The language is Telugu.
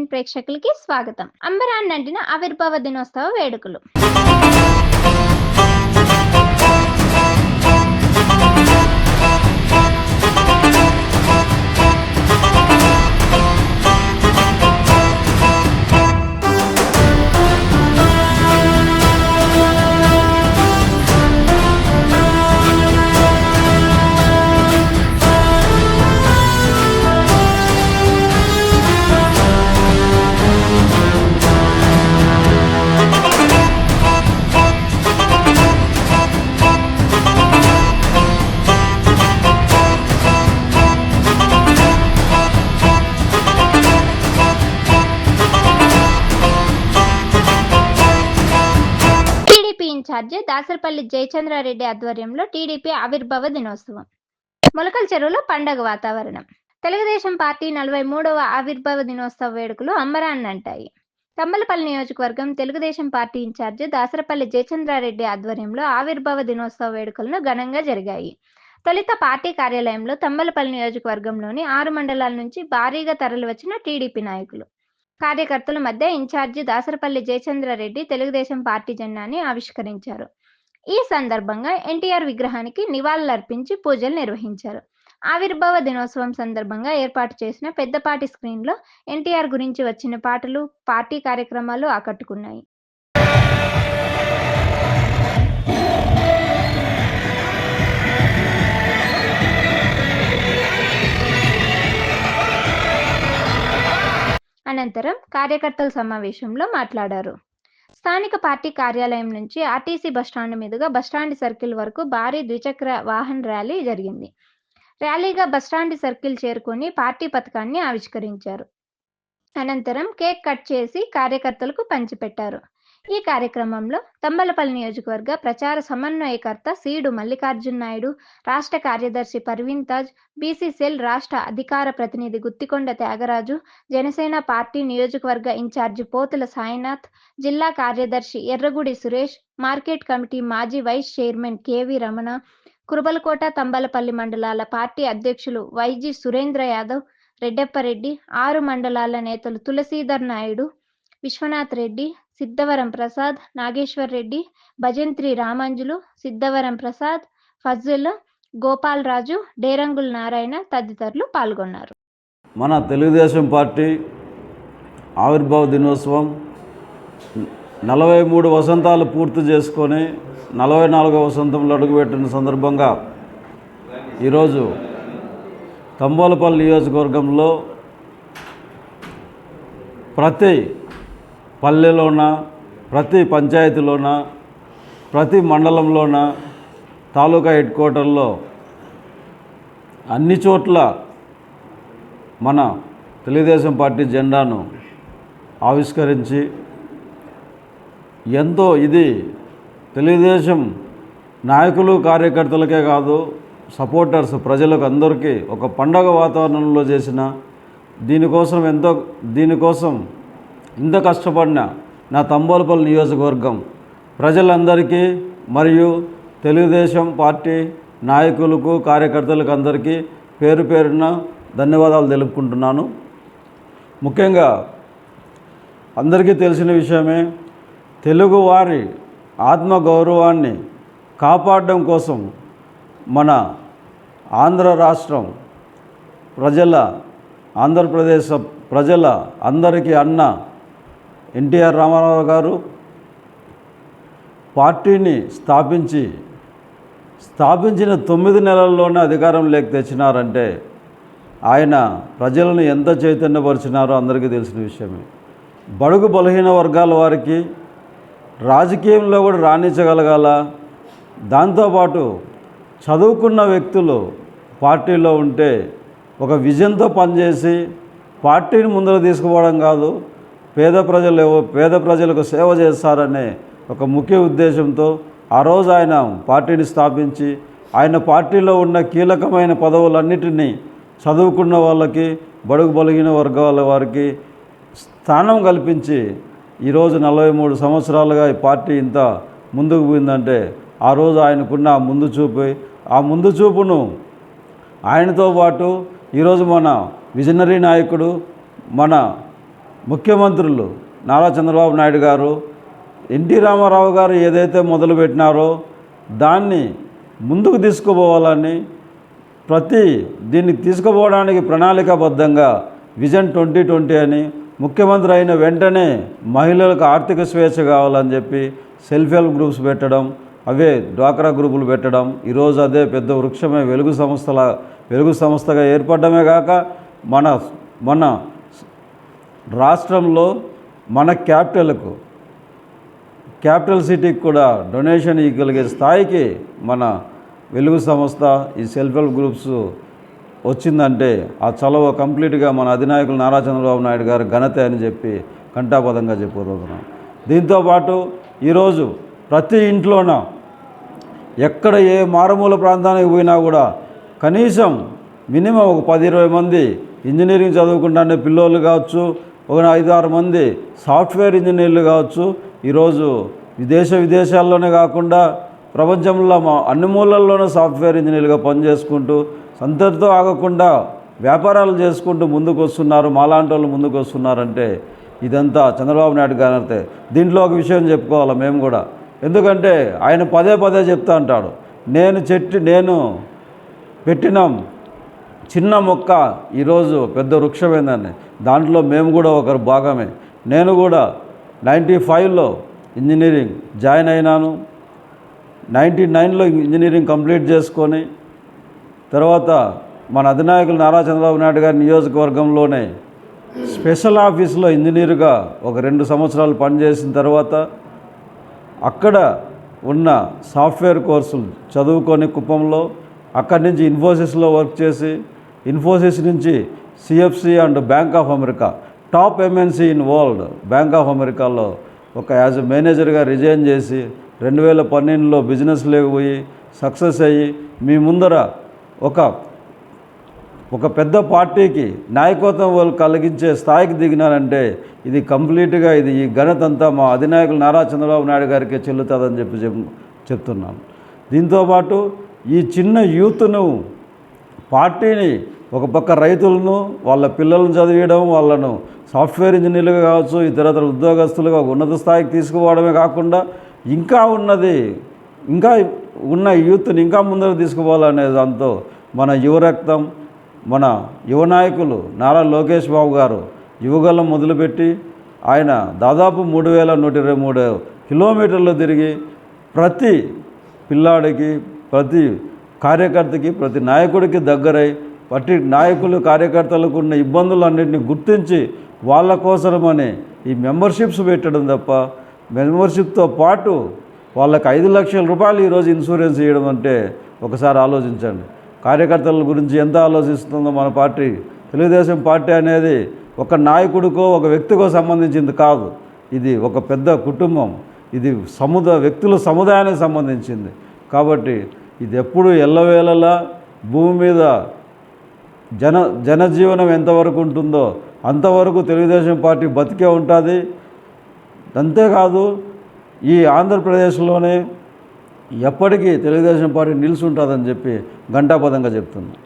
టెలివిజన్ ప్రేక్షకులకి స్వాగతం. అంబరాన్ నటిన ఆవిర్భావ దినోత్సవ వేడుకలు. ఇన్ఛార్జి దాసరపల్లి జయచంద్రారెడ్డి ఆధ్వర్యంలో టీడీపీ ఆవిర్భావ దినోత్సవం. మొలకల చెరువులో పండగ వాతావరణం. తెలుగుదేశం పార్టీ 43వ ఆవిర్భావ దినోత్సవ వేడుకలు అంబరాన్ని అంటాయి. తంబలపల్లి నియోజకవర్గం తెలుగుదేశం పార్టీ ఇన్ఛార్జి దాసరపల్లి జయచంద్రారెడ్డి ఆధ్వర్యంలో ఆవిర్భావ దినోత్సవ వేడుకలను ఘనంగా జరిగాయి. తొలుత పార్టీ కార్యాలయంలో తంబలపల్లి నియోజకవర్గంలోని 6 మండలాల నుంచి భారీగా తరలివచ్చిన టీడీపీ నాయకులు, కార్యకర్తల మధ్య ఇన్ఛార్జి దాసరపల్లి జయచంద్రారెడ్డి తెలుగుదేశం పార్టీ జెండాని ఆవిష్కరించారు. ఈ సందర్భంగా ఎన్టీఆర్ విగ్రహానికి నివాళులర్పించి పూజలు నిర్వహించారు. ఆవిర్భావ దినోత్సవం సందర్భంగా ఏర్పాటు చేసిన పెద్దపాటి స్క్రీన్లో ఎన్టీఆర్ గురించి వచ్చిన పాటలు, పార్టీ కార్యక్రమాలు ఆకట్టుకున్నాయి. అనంతరం కార్యకర్తల సమావేశంలో మాట్లాడారు. స్థానిక పార్టీ కార్యాలయం నుంచి ఆర్టీసీ బస్టాండ్ మీదుగా బస్టాండ్ సర్కిల్ వరకు భారీ ద్విచక్ర వాహన ర్యాలీ జరిగింది. ర్యాలీగా బస్టాండ్ సర్కిల్ చేరుకొని పార్టీ పథకాన్ని ఆవిష్కరించారు. అనంతరం కేక్ కట్ చేసి కార్యకర్తలకు పంచిపెట్టారు. ఈ కార్యక్రమంలో తంబలపల్లి నియోజకవర్గ ప్రచార సమన్వయకర్త సీడు మల్లికార్జున నాయుడు, రాష్ట్ర కార్యదర్శి పర్వీన్ తాజ్, బీసీసీఎల్ రాష్ట్ర అధికార ప్రతినిధి గుత్తికొండ త్యాగరాజు, జనసేన పార్టీ నియోజకవర్గ ఇన్ఛార్జి పోతుల సాయినాథ్, జిల్లా కార్యదర్శి ఎర్రగుడి సురేష్, మార్కెట్ కమిటీ మాజీ vice chairman KV Ramana, Kurabalakota Thamballapalle మండలాల పార్టీ అధ్యక్షులు వైజీ సురేంద్ర యాదవ్, రెడ్డప్పరెడ్డి, 6 మండలాల నేతలు తులసీధర్ నాయుడు, విశ్వనాథ్ రెడ్డి, సిద్ధవరం ప్రసాద్, నాగేశ్వర్ రెడ్డి, భజంత్రి రామంజులు, సిద్ధవరం ప్రసాద్, ఫజుల్, గోపాల్ రాజు, డేరంగుల నారాయణ తదితరులు పాల్గొన్నారు. మన తెలుగుదేశం పార్టీ ఆవిర్భావ దినోత్సవం 43 వసంతాలు పూర్తి చేసుకొని 44వ వసంతంలో అడుగుపెట్టిన సందర్భంగా ఈరోజు తంబోలపల్లి నియోజకవర్గంలో ప్రతి పల్లెలోన, ప్రతి పంచాయతీలోన, ప్రతి మండలంలోన, తాలూకా హెడ్ క్వార్టర్లో అన్ని చోట్ల మన తెలుగుదేశం పార్టీ జెండాను ఆవిష్కరించి ఎంతో ఇది తెలుగుదేశం నాయకులు కార్యకర్తలకే కాదు, సపోర్టర్స్ ప్రజలకు అందరికీ ఒక పండగ వాతావరణంలో చేసిన దీనికోసం ఇంత కష్టపడిన నా తంబోలపల్లి నియోజకవర్గం ప్రజలందరికీ మరియు తెలుగుదేశం పార్టీ నాయకులకు కార్యకర్తలకు అందరికీ పేరు పేరున ధన్యవాదాలు తెలుపుకుంటున్నాను. ముఖ్యంగా అందరికీ తెలిసిన విషయమే, తెలుగువారి ఆత్మగౌరవాన్ని కాపాడడం కోసం మన ఆంధ్ర రాష్ట్రం ఆంధ్రప్రదేశ్ ప్రజల అందరికీ అన్న ఎన్టీఆర్ రామారావు గారు పార్టీని స్థాపించిన 9 నెలల్లోనే అధికారంలోకి తెచ్చినారంటే ఆయన ప్రజలను ఎంత చైతన్యపరిచినారో అందరికీ తెలిసిన విషయమే. బడుగు బలహీన వర్గాల వారికి రాజకీయంలో కూడా రాణించగలగాల, దాంతోపాటు చదువుకున్న వ్యక్తులు పార్టీలో ఉంటే ఒక విజన్తో పనిచేసి పార్టీని ముందర తీసుకుపోవడం కాదు, పేద ప్రజలకు సేవ చేస్తారనే ఒక ముఖ్య ఉద్దేశంతో ఆ రోజు ఆయన పార్టీని స్థాపించి ఆయన పార్టీలో ఉన్న కీలకమైన పదవులన్నిటినీ చదువుకున్న వాళ్ళకి, బడుగు బలిగిన వర్గాల వారికి స్థానం కల్పించి ఈరోజు 43 సంవత్సరాలుగా ఈ పార్టీ ఇంత ముందుకు పోయిందంటే ఆ రోజు ఆయనకున్న ఆ ముందు చూపును ఆయనతో పాటు ఈరోజు మన విజనరీ నాయకుడు, మన ముఖ్యమంత్రులు నారా చంద్రబాబు నాయుడు గారు, ఎన్టీ రామారావు గారు ఏదైతే మొదలుపెట్టినారో దాన్ని ముందుకు తీసుకుపోవాలని, దీన్ని తీసుకుపోవడానికి ప్రణాళికాబద్ధంగా విజన్ 2020 అని, ముఖ్యమంత్రి అయిన వెంటనే మహిళలకు ఆర్థిక స్వేచ్ఛ కావాలని చెప్పి సెల్ఫ్ హెల్ప్ గ్రూప్స్ పెట్టడం, అవే డ్వాక్రా గ్రూపులు పెట్టడం, ఈరోజు అదే పెద్ద వృక్షమే వెలుగు సంస్థగా ఏర్పడమే కాక మన రాష్ట్రంలో మన క్యాపిటల్ సిటీకి కూడా డొనేషన్ ఇవ్వగలిగే స్థాయికి మన వెలుగు సంస్థ ఈ సెల్ఫ్ హెల్ప్ గ్రూప్స్ వచ్చిందంటే ఆ చలవ కంప్లీట్గా మన అధినాయకులు నారా చంద్రబాబు నాయుడు గారు ఘనత అని చెప్పి కంఠాపదంగా చెప్పుకోతున్నాం. దీంతోపాటు ఈరోజు ప్రతి ఇంట్లోన ఎక్కడ ఏ మారుమూల ప్రాంతానికి పోయినా కూడా కనీసం మినిమం ఒక 10-20 మంది ఇంజనీరింగ్ చదువుకుంటానే పిల్లోళ్ళు కావచ్చు, ఒక 5-6 మంది సాఫ్ట్వేర్ ఇంజనీర్లు కావచ్చు, ఈరోజు విదేశాల్లోనే కాకుండా ప్రపంచంలో అన్ని మూలల్లోనూ సాఫ్ట్వేర్ ఇంజనీర్లుగా పనిచేసుకుంటూ సంతటితో ఆగకుండా వ్యాపారాలు చేసుకుంటూ ముందుకు వస్తున్నారు. మాలాంటి వాళ్ళు ముందుకు వస్తున్నారంటే ఇదంతా చంద్రబాబు నాయుడు గారితే. దీంట్లో ఒక విషయం చెప్పుకోవాలి మేము కూడా, ఎందుకంటే ఆయన పదే చెప్తా అంటాడు, నేను పెట్టిన చిన్న మొక్క ఈరోజు పెద్ద వృక్షమైందని. దాంట్లో మేము కూడా ఒకరు భాగమే. నేను కూడా 95లో ఇంజనీరింగ్ జాయిన్ అయినాను. 99లో ఇంజనీరింగ్ కంప్లీట్ చేసుకొని తర్వాత మన అధినాయకులు నారా చంద్రబాబు నాయుడు గారి నియోజకవర్గంలోనే స్పెషల్ ఆఫీసులో ఇంజనీరుగా ఒక 2 సంవత్సరాలు పనిచేసిన తర్వాత అక్కడ ఉన్న సాఫ్ట్వేర్ కోర్సులు చదువుకొని కుప్పంలో, అక్కడి నుంచి ఇన్ఫోసిస్లో వర్క్ చేసి, ఇన్ఫోసిస్ నుంచి CFC and bank of America, top MNC in world bank of అమెరికాలో యాజ్ ఎ మేనేజర్గా రిజైన్ చేసి 2012లో బిజినెస్ లేకపోయి సక్సెస్ అయ్యి మీ ముందర ఒక పెద్ద పార్టీకి నాయకత్వం వాళ్ళు కలిగించే స్థాయికి దిగినారంటే ఇది కంప్లీట్గా ఈ ఘనత అంతా మా అధినాయకులు నారా చంద్రబాబు నాయుడు గారికి చెల్లుతుందని చెప్తున్నాను. దీంతోపాటు ఈ చిన్న యూత్ను పార్టీని ఒక పక్క రైతులను వాళ్ళ పిల్లలను చదివించడం, వాళ్ళను సాఫ్ట్వేర్ ఇంజనీర్లుగా కావచ్చు, ఇతర ఉద్యోగస్తులుగా ఉన్నత స్థాయికి తీసుకుపోవడమే కాకుండా ఇంకా ఉన్న యూత్ని ఇంకా ముందరకు తీసుకుపోవాలనే దాంతో మన యువరక్తం, మన యువ నాయకులు నారా లోకేష్ బాబు గారు యువగలం మొదలుపెట్టి ఆయన దాదాపు 3123 కిలోమీటర్లు తిరిగి ప్రతి పిల్లాడికి, ప్రతి కార్యకర్తకి, ప్రతి నాయకుడికి దగ్గరై ప్రతి నాయకులు కార్యకర్తలకు ఉన్న ఇబ్బందులన్నింటినీ గుర్తించి వాళ్ళ కోసమని ఈ మెంబర్షిప్స్ పెట్టడం తప్ప, మెంబర్షిప్తో పాటు వాళ్ళకి 5 లక్షల రూపాయలు ఈరోజు ఇన్సూరెన్స్ ఇవ్వడం అంటే ఒకసారి ఆలోచించండి. కార్యకర్తల గురించి ఎంత ఆలోచిస్తుందో మన పార్టీ. తెలుగుదేశం పార్టీ అనేది ఒక నాయకుడికో ఒక వ్యక్తికో సంబంధించింది కాదు, ఇది ఒక పెద్ద కుటుంబం, ఇది వ్యక్తుల సముదాయానికి సంబంధించింది. కాబట్టి ఇది ఎప్పుడు ఎల్లవేళలా భూమి మీద జనజీవనం ఎంతవరకు ఉంటుందో అంతవరకు తెలుగుదేశం పార్టీ బతికే ఉంటుంది. అంతేకాదు ఈ ఆంధ్రప్రదేశ్లోనే ఎప్పటికీ తెలుగుదేశం పార్టీ నిలిచి ఉంటుందని చెప్పి ఘంటాపదంగా చెప్తున్నాను.